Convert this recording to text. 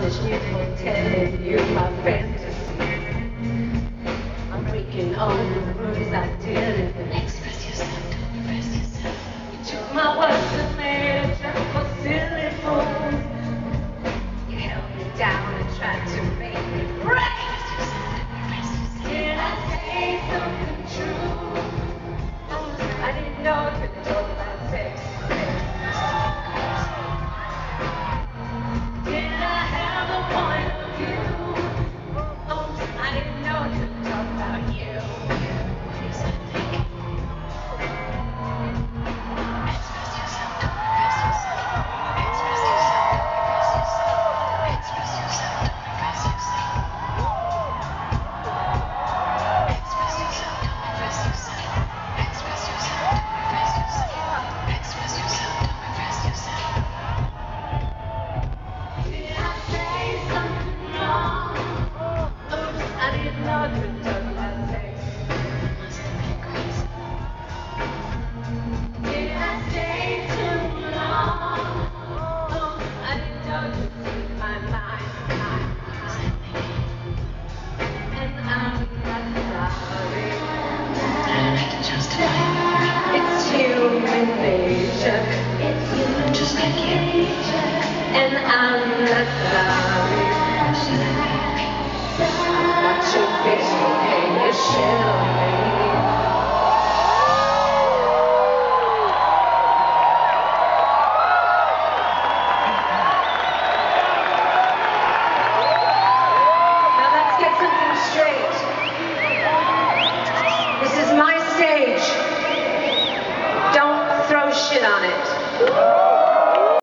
punish you for telling you my fantasy. I'm breaking all the rules I didn't. Express yourself, don't repress yourself. You took my words and made a joke for silly fools. You held me down and tried to make me break. Did I say something true? I didn't know you could talk about sex. Did I have a point of view? I didn't know you could talk about you. Yes, I think. Express yourself, don't repress yourself. Express yourself, don't repress yourself. Express yourself, don't repress yourself. Express yourself, don't repress yourself. Express yourself, don't repress yourself. Express yourself, don't repress yourself. Did I say something wrong? Oops, I didn't know you could talk about sex. Must have been crazy. Did I stay too long? Oops, I didn't know you could read my mind. And I'm not sorry. I don't have to justify it. It's human nature. I'm just like you. And I'm not sorry. So that Watch your face, okay, you shit on me.